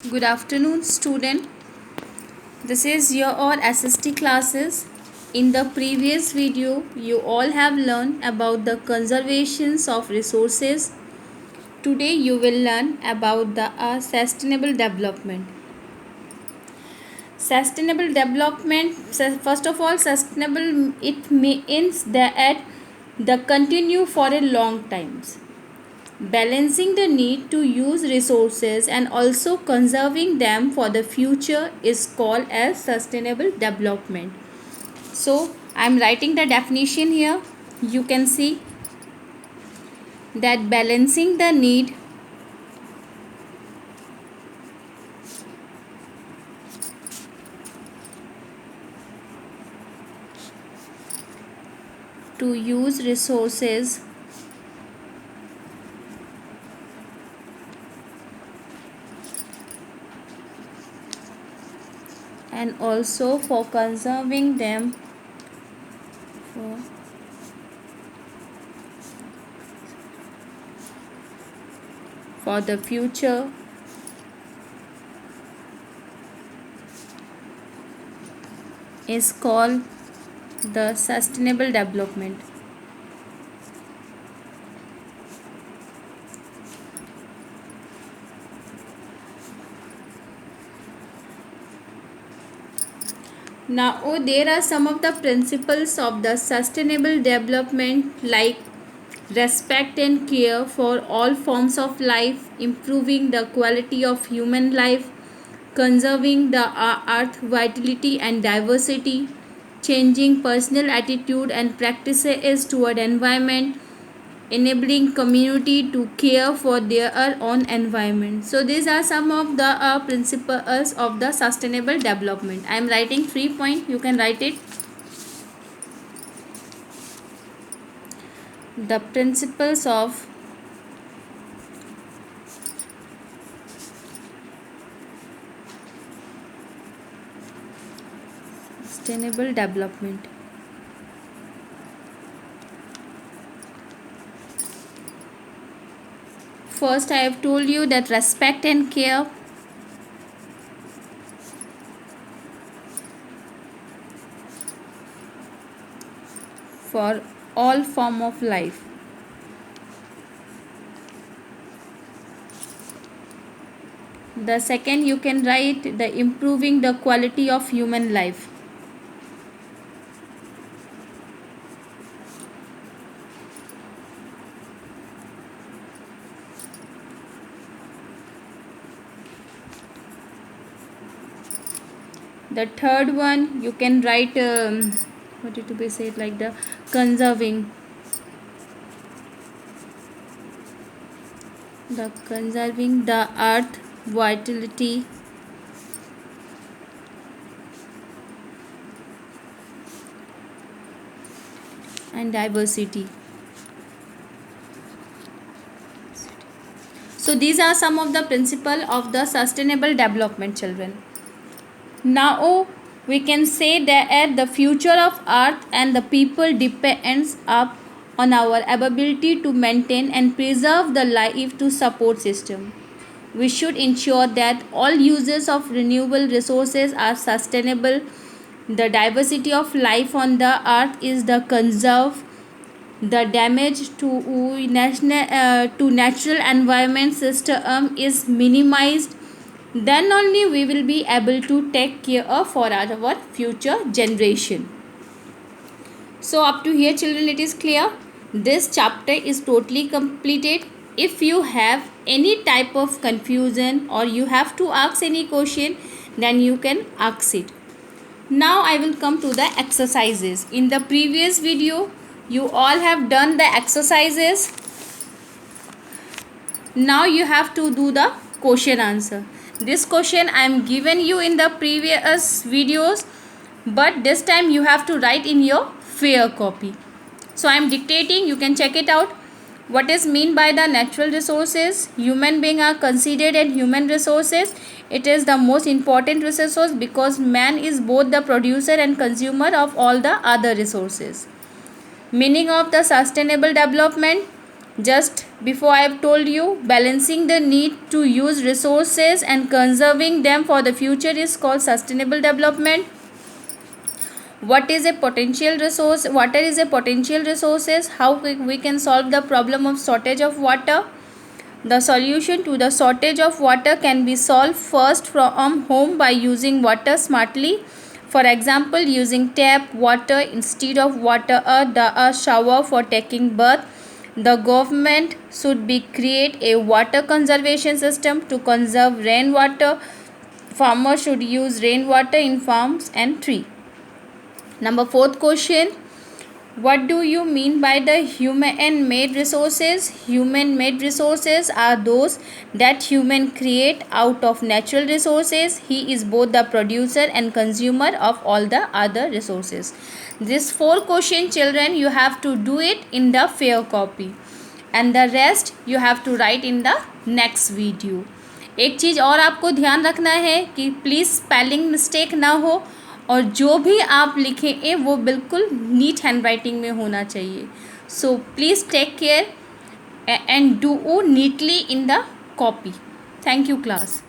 Good afternoon, student. This is your all SST classes. In the previous video, you all have learned about the conservations of resources. Today, you will learn about the sustainable development. Sustainable development. First of all, sustainable it means that the continue for a long times. Balancing the need to use resources and also conserving them for the future is called as sustainable development. So I am writing the definition here. You can see that balancing the need to use resources and also for conserving them for the future is called the sustainable development. Now, there are some of the principles of the sustainable development like respect and care for all forms of life, improving the quality of human life, conserving the earth vitality and diversity, changing personal attitude and practices toward environment, enabling community to care for their own environment. So these are some of the principles of the sustainable development. I am writing 3 points. You can write it. The principles of sustainable development. First, I have told you that respect and care for all form of life. The second, you can write the improving the quality of human life. The third one, you can write what it to be said like the conserving the earth vitality and diversity. So these are some of the principles of the sustainable development, children. Now we can say that the future of earth and the people depends up on our ability to maintain and preserve the life to support system. We should ensure that all uses of renewable resources are sustainable. The diversity of life on the earth is the conserved. The damage to natural environment system is minimized. Then only we will be able to take care of for our future generation. So up to here, children, it is clear. This chapter is totally completed. If you have any type of confusion or you have to ask any question, then you can ask it. Now I will come to the exercises. In the previous video, you all have done the exercises. Now you have to do the question answer. This question I am given you in the previous videos, but this time you have to write in your fair copy. So I am dictating, you can check it out. What is mean by the natural resources? Human beings are considered as human resources. It is the most important resource because man is both the producer and consumer of all the other resources. Meaning of the sustainable development: just before I have told you, balancing the need to use resources and conserving them for the future is called sustainable development. What is a potential resource? Water is a potential resources. How we can solve the problem of shortage of water? The solution to the shortage of water can be solved first from home by using water smartly. For example, using tap water instead of water a shower for taking bath. The government should be create a water conservation system to conserve rainwater. Farmers should use rainwater in farms and tree. Number fourth question. What do you mean by the human-made resources? Human-made resources are those that human create out of natural resources. He is both the producer and consumer of all the other resources. These 4 questions, children, you have to do it in the fair copy, and the rest you have to write in the next video. एक चीज़ और आपको ध्यान रखना है कि please spelling mistake ना हो, और जो भी आप लिखें वो बिल्कुल नीट हैंड राइटिंग में होना चाहिए. So please take care and do neatly in the copy. Thank you class.